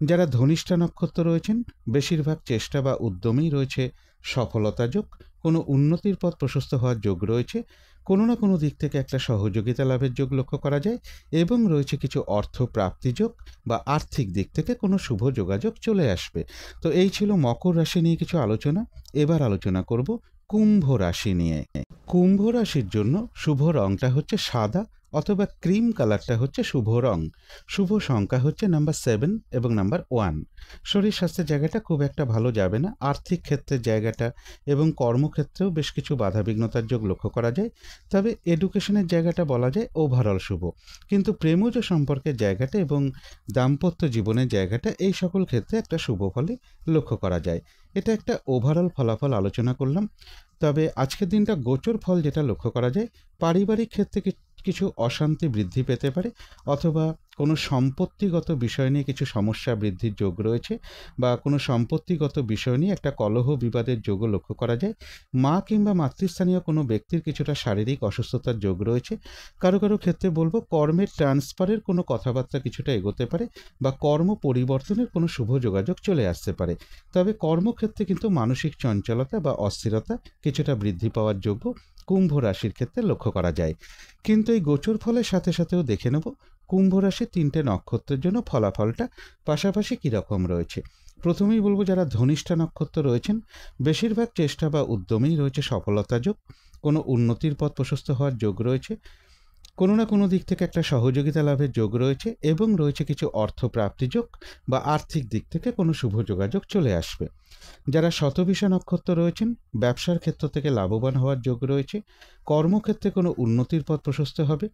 যারা ধনিষ্ঠা নক্ষত্র রয়েছেন, বেশিরভাগ চেষ্টা বা উদ্যমেই রয়েছে সফলতা যোগ, কোনো উন্নতির পথ প্রশস্ত হওয়ার যোগ রয়েছে, কোনো না কোনো দিক থেকে একটা সহযোগিতা লাভের যোগ লক্ষ্য করা যায় এবং রয়েছে কিছু অর্থ প্রাপ্তি যোগ বা আর্থিক দিক থেকে কোনো শুভ যোগাযোগ চলে আসবে। তো এই ছিল মকর রাশি নিয়ে কিছু আলোচনা। এবার আলোচনা করব কুম্ভ রাশি নিয়ে। কুম্ভ রাশির জন্য শুভ রংটা হচ্ছে সাদা অথবা ক্রিম কালারটা হচ্ছে শুভ রং। শুভ সংখ্যা হচ্ছে নাম্বার 7 এবং নাম্বার 1। শরীর স্বাস্থ্যের জায়গাটা খুব একটা ভালো যাবে না। আর্থিক ক্ষেত্রের জায়গাটা এবং কর্মক্ষেত্রেও বেশ কিছু বাধাবিঘ্নতার যোগ লক্ষ্য করা যায়। তবে এডুকেশনের জায়গাটা বলা যায় ওভারঅল শুভ। কিন্তু প্রেমজ সম্পর্কের জায়গাটা এবং দাম্পত্য জীবনের জায়গাটা, এই সকল ক্ষেত্রে একটা শুভ ফলই লক্ষ্য করা যায়। এটা একটা ওভারঅল ফলাফল আলোচনা করলাম। তবে আজকের দিনটা গোচর ফল যেটা লক্ষ্য করা যায়, পারিবারিক ক্ষেত্রে কিছু অশান্তি বৃদ্ধি পেতে পারে অথবা কোনো সম্পত্তিগত বিষয় নিয়ে কিছু সমস্যা বৃদ্ধির যোগ রয়েছে বা কোনো সম্পত্তিগত বিষয় নিয়ে একটা কলহ বিবাদের যোগও লক্ষ্য করা যায়। মা কিংবা মাতৃস্থানীয় কোনো ব্যক্তির কিছুটা শারীরিক অসুস্থতার যোগ রয়েছে। কারো কারো ক্ষেত্রে বলবো কর্মের ট্রান্সফারের কোনো কথাবার্তা কিছুটা এগোতে পারে বা কর্ম পরিবর্তনের কোনো শুভ যোগাযোগ চলে আসতে পারে। তবে কর্মক্ষেত্রে কিন্তু মানসিক চঞ্চলতা বা অস্থিরতা কিছুটা বৃদ্ধি পাওয়ার যোগ্য কুম্ভ রাশির ক্ষেত্রে লক্ষ্য করা যায়। কিন্তু এই গোচর ফলের সাথে সাথেও দেখে নেব কুম্ভ রাশির 3টে নক্ষত্রের জন্য ফলাফলটা পাশাপাশি কীরকম রয়েছে। প্রথমেই বলবো যারা ধনিষ্ঠা নক্ষত্র রয়েছেন, বেশিরভাগ চেষ্টা বা উদ্যমেই রয়েছে সফলতা যোগ, কোনো উন্নতির পথ প্রশস্ত হওয়ার যোগ রয়েছে, কোনো না কোনো দিক থেকে একটা সহযোগিতা লাভের যোগ রয়েছে এবং রয়েছে কিছু অর্থ প্রাপ্তি যোগ বা আর্থিক দিক থেকে কোনো শুভ যোগাযোগ চলে আসবে। যারা শতভিষা নক্ষত্র রয়েছেন, ব্যবসার ক্ষেত্র থেকে লাভবান হওয়ার যোগ রয়েছে, কর্মক্ষেত্রে কোনো উন্নতির পথ প্রশস্ত হবে,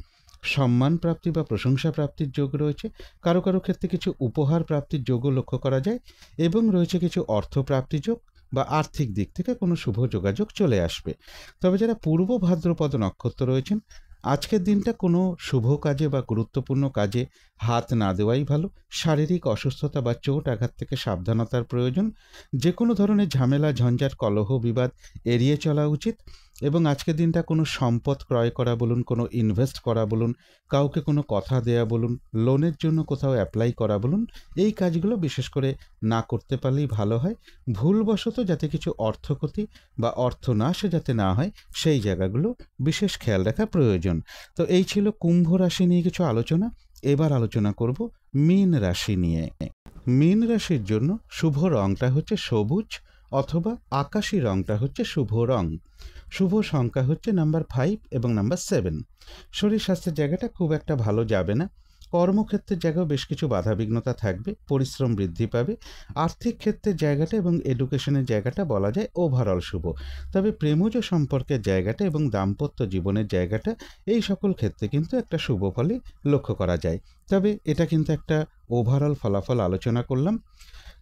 সম্মান প্রাপ্তি বা প্রশংসা প্রাপ্তির যোগ রয়েছে, কারো কারো ক্ষেত্রে কিছু উপহার প্রাপ্তির যোগও লক্ষ্য করা যায় এবং রয়েছে কিছু অর্থ প্রাপ্তি যোগ বা আর্থিক দিক থেকে কোনো শুভ যোগাযোগ চলে আসবে। তবে যারা পূর্ব ভাদ্রপদ নক্ষত্র রয়েছেন, আজকের দিনটা কোনো শুভ কাজে বা গুরুত্বপূর্ণ কাজে হাত না দেওয়াই ভালো। শারীরিক অসুস্থতা বা চোট আঘাত থেকে সাবধানতার প্রয়োজন। যে কোনো ধরনের ঝামেলা, ঝঞ্ঝাট, কলহ, বিবাদ এড়িয়ে চলা উচিত। এবং আজকের দিনটা কোনো সম্পদ ক্রয় করা বলুন, কোনো ইনভেস্ট করা বলুন, কাউকে কোনো কথা দেয়া বলুন, লোনের জন্য কোথাও অ্যাপ্লাই করা বলুন, এই কাজগুলো বিশেষ করে না করতে পারলেই ভালো হয়। ভুলবশত যাতে কিছু অর্থক্ষতি বা অর্থনাশ যাতে না হয়, সেই জায়গাগুলো বিশেষ খেয়াল রাখা প্রয়োজন। তো এই ছিল কুম্ভ রাশি নিয়ে কিছু আলোচনা। এবার আলোচনা করব মীন রাশি নিয়ে। মীন রাশির জন্য শুভ রংটা হচ্ছে সবুজ অথবা আকাশী রংটা হচ্ছে শুভ রং। শুভ সংখ্যা হচ্ছে নাম্বার 5 এবং নাম্বার 7। শরীর স্বাস্থ্যের জায়গাটা খুব একটা ভালো যাবে না। কর্মক্ষেত্রের জায়গাও বেশ কিছু বাধাবিঘ্নতা থাকবে, পরিশ্রম বৃদ্ধি পাবে। আর্থিক ক্ষেত্রের জায়গাটা এবং এডুকেশনের জায়গাটা বলা যায় ওভারঅল শুভ। তবে প্রেমজ সম্পর্কের জায়গাটা এবং দাম্পত্য জীবনের জায়গাটা, এই সকল ক্ষেত্রে কিন্তু একটা শুভ ফলই লক্ষ্য করা যায়। তবে এটা কিন্তু একটা ওভারঅল ফলাফল আলোচনা করলাম।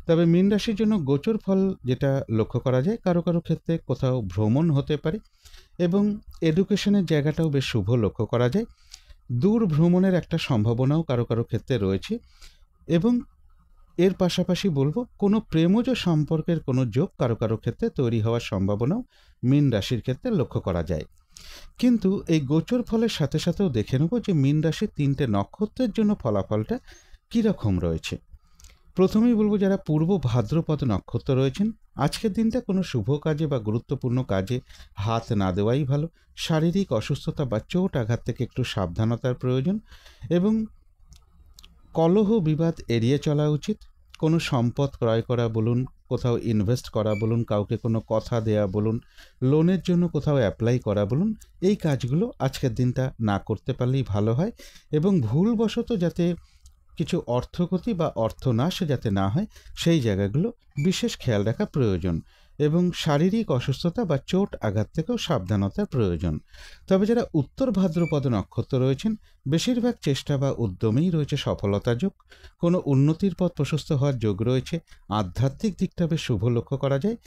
তবে মীন রাশির জন্য গোচর ফল যেটা লক্ষ্য করা যায়, কারো কারো ক্ষেত্রে কোথাও ভ্রমণ হতে পারে এবং এডুকেশনের জায়গাটাও বেশ শুভ লক্ষ্য করা যায়। দূর ভ্রমণের একটা সম্ভাবনাও কারো কারো ক্ষেত্রে রয়েছে এবং এর পাশাপাশি বলবো কোনো প্রেমজ সম্পর্কের কোনো যোগ কারো কারো ক্ষেত্রে তৈরি হওয়ার সম্ভাবনাও মীন রাশির ক্ষেত্রে লক্ষ্য করা যায়। কিন্তু এই গোচর ফলের সাথে সাথেও দেখে নেব যে মীন রাশির 3টে নক্ষত্রের জন্য ফলাফলটা কীরকম রয়েছে। প্রথমেই বলবো যারা পূর্ব ভাদ্রপদ নক্ষত্র রয়েছেন, আজকের দিনটা কোনো শুভ কাজে বা গুরুত্বপূর্ণ কাজে হাত না দেওয়াই ভালো। শারীরিক অসুস্থতা বা চোট আঘাত থেকে একটু সাবধানতার প্রয়োজন এবং কলহ বিবাদ এড়িয়ে চলা উচিত। কোনো সম্পদ ক্রয় করা বলুন, কোথাও ইনভেস্ট করা বলুন, কাউকে কোনো কথা দেয়া বলুন, লোনের জন্য কোথাও অ্যাপ্লাই করা বলুন, এই কাজগুলো আজকের দিনটা না করতে পারলেই ভালো হয় এবং ভুলবশত যাতে কিছু অর্থক্ষতি বা অর্থনাশ যাতে না হয়, সেই জায়গাগুলো বিশেষ খেয়াল রাখা প্রয়োজন এবং শারীরিক অসুস্থতা বা চোট আঘাত থেকেও সাবধানতার প্রয়োজন। তবে যারা উত্তর ভাদ্রপদ নক্ষত্র রয়েছেন, বেশিরভাগ চেষ্টা বা উদ্যমেই রয়েছে সফলতা যোগ, কোনো উন্নতির পথ প্রশস্ত হওয়ার যোগ রয়েছে, আধ্যাত্মিক দিকটা বেশ শুভ লক্ষ্য করা যায়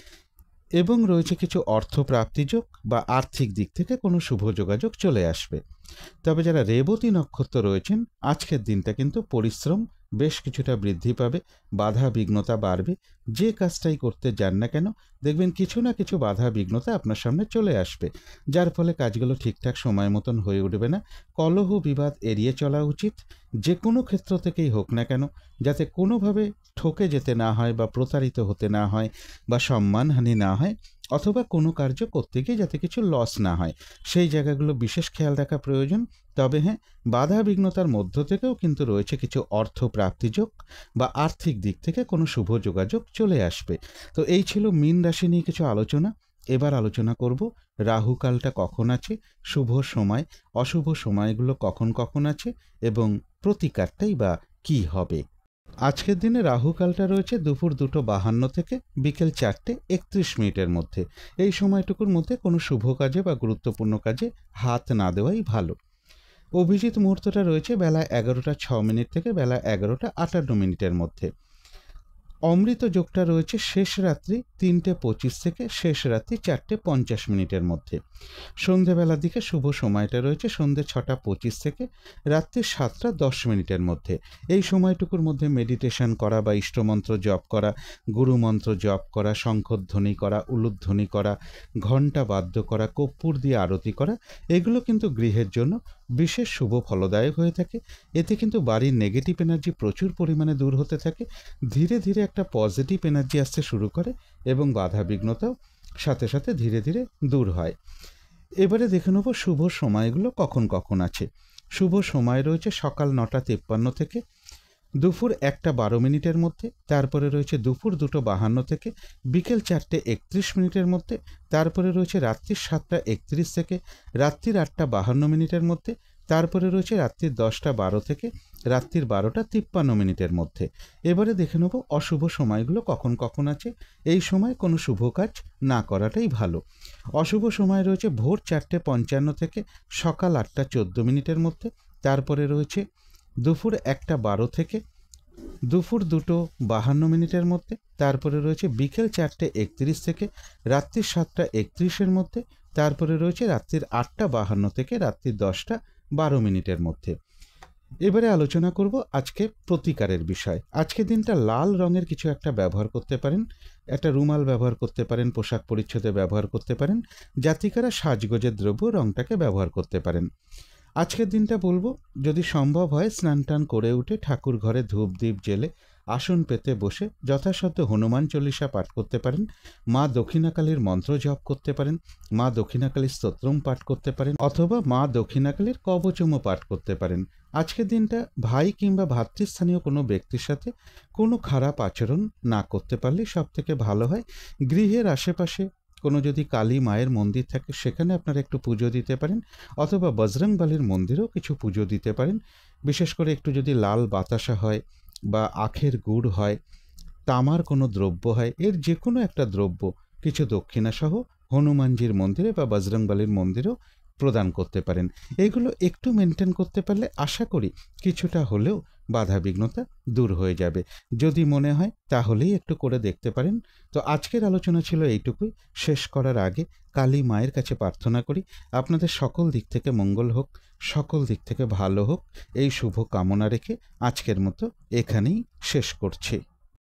এবং রয়েছে কিছু অর্থপ্রাপ্তি যোগ বা আর্থিক দিক থেকে কোনো শুভ যোগাযোগ চলে আসবে। তবে যারা রেবতী নক্ষত্র রয়েছেন, আজকের দিনটা কিন্তু পরিশ্রম বেশ কিছুটা বৃদ্ধি পাবে, বাধা বিঘ্নতা বাড়বে। যে কাজটাই করতে যান না কেন, দেখবেন কিছু না কিছু বাধা বিঘ্নতা আপনার সামনে চলে আসবে, যার ফলে কাজগুলো ঠিকঠাক সময় মতন হয়ে উঠবে না। কলহ বিবাদ এড়িয়ে চলা উচিত, যে কোনো ক্ষেত্র থেকেই হোক না কেন, যাতে কোনোভাবে ঠকে যেতে না হয় বা প্রতারিত হতে না হয় বা সম্মানহানি না হয়, অথবা কোনো কার্য করতে গিয়ে যাতে কিছু লস না হয়, সেই জায়গাগুলো বিশেষ খেয়াল রাখা প্রয়োজন। তবে হ্যাঁ, বাধা বিঘ্নতার মধ্য থেকেও কিন্তু রয়েছে কিছু অর্থ প্রাপ্তিযোগ বা আর্থিক দিক থেকে কোনো শুভ যোগাযোগ চলে আসবে। তো এই ছিল মীন রাশি নিয়ে কিছু আলোচনা। এবার আলোচনা করব রাহুকালটা কখন আছে, শুভ সময় অশুভ সময়গুলো কখন কখন আছে এবং প্রতিকারটাই বা কী হবে। আজকের দিনে রাহুকালটা রয়েছে দুপুর 2:52 থেকে বিকেল 4:31 মধ্যে। এই সময়টুকুর মধ্যে কোনো শুভ কাজে বা গুরুত্বপূর্ণ কাজে হাত না দেওয়াই ভালো। অভিজিৎ মুহূর্তটা রয়েছে বেলা 11:06 থেকে বেলা 11:58 মধ্যে। অমৃত যোগটা রয়েছে শেষ রাত্রি 3:25 থেকে শেষ রাত্রি 4:50 মধ্যে। সন্ধেবেলার দিকে শুভ সময়টা রয়েছে সন্ধে 6:25 থেকে রাত্রি 7:10 মধ্যে। এই সময়টুকুর মধ্যে মেডিটেশন করা বা ইষ্টমন্ত্র জপ করা, গুরুমন্ত্র জপ করা, শঙ্খধ্বনি করা, উলুধ্বনি করা, ঘণ্টা বাদ্য করা, কর্পূর দিয়ে আরতি করা, এগুলো কিন্তু গৃহের জন্য বিশেষ শুভ ফলদায়ক হয়ে থাকে। এতে কিন্তু বাড়ির নেগেটিভ এনার্জি প্রচুর পরিমাণে দূর হতে থাকে, ধীরে ধীরে একটা পজিটিভ এনার্জি আসতে শুরু করে এবং বাধা বিঘ্নতাও সাথে সাথে ধীরে ধীরে দূর হয়। এবারে দেখে নেব শুভ সময়গুলো কখন কখন আছে। শুভ সময় রয়েছে সকাল 9:53 থেকে দুপুর 1:12 মধ্যে, তারপরে রয়েছে দুপুর 2:52 থেকে বিকেল 4:31 মধ্যে, তারপরে রয়েছে রাত্রি 7:31 থেকে রাত্রির 8:52 মধ্যে, তারপরে রয়েছে রাত্রির 10:12 থেকে রাত্রির 12:53 মধ্যে। এবারে দেখে নেব অশুভ সময়গুলো কখন কখন আছে। এই সময় কোনো শুভ কাজ না করাটাই ভালো। অশুভ সময় রয়েছে ভোর 4:55 থেকে সকাল 8:14 মধ্যে, তারপরে রয়েছে দুপুর 1:12 থেকে দুপুর 2:52 মধ্যে, তারপরে রয়েছে বিকেল 4:31 থেকে রাত্রি 7:31 মধ্যে, তারপরে রয়েছে রাত্রির 8:52 থেকে রাত্রি 10:12 মধ্যে। এবারে আলোচনা করব আজকে প্রতিকারের বিষয়। আজকের দিনটা লাল রঙের কিছু একটা ব্যবহার করতে পারেন, একটা রুমাল ব্যবহার করতে পারেন, পোশাক পরিচ্ছদে ব্যবহার করতে পারেন, জাতিকারা সাজগোজের দ্রব্য রঙটাকে ব্যবহার করতে পারেন। আজকের দিনটা বলবো, যদি সম্ভব হয় স্নান টান করে উঠে ঠাকুর ঘরে ধূপ দ্বীপ জেলে আসন পেতে বসে যথাসাধ্য হনুমান চল্লিশা পাঠ করতে পারেন, মা দক্ষিণাকালীর মন্ত্র জপ করতে পারেন, মা দক্ষিণাকালীর স্তোত্রম পাঠ করতে পারেন, অথবা মা দক্ষিণাকালীর কবচমও পাঠ করতে পারেন। আজকের দিনটা ভাই কিংবা ভাতৃস্থানীয় কোনো ব্যক্তির সাথে কোনো খারাপ আচরণ না করতে পারলে সব থেকে ভালো হয়। গৃহের আশেপাশে কোনো যদি কালী মায়ের মন্দির থাকে সেখানে আপনারা একটু পুজো দিতে পারেন, অথবা বজরংবলীর মন্দিরেও কিছু পুজো দিতে পারেন। বিশেষ করে একটু যদি লাল বাতাসা হয় বা আখের গুড় হয়, তামার কোনো দ্রব্য হয়, এর যে কোনো একটা দ্রব্য কিছু দক্ষিণাসহ হনুমানজির মন্দিরে বা বজরংবলীর মন্দিরেও প্রদান করতে পারেন। এইগুলো একটু মেনটেন করতে পারলে আশা করি কিছুটা হলেও বাধাবিঘ্নতা দূর হয়ে যাবে। যদি মনে হয় তাহলেই একটু করে দেখতে পারেন। তো আজকের আলোচনা ছিল এইটুকুই। শেষ করার আগে কালী মায়ের কাছে প্রার্থনা করি আপনাদের সকল দিক থেকে মঙ্গল হোক, সকল দিক থেকে ভালো হোক, এই শুভ কামনা রেখে আজকের মতো এখানেই শেষ করছি।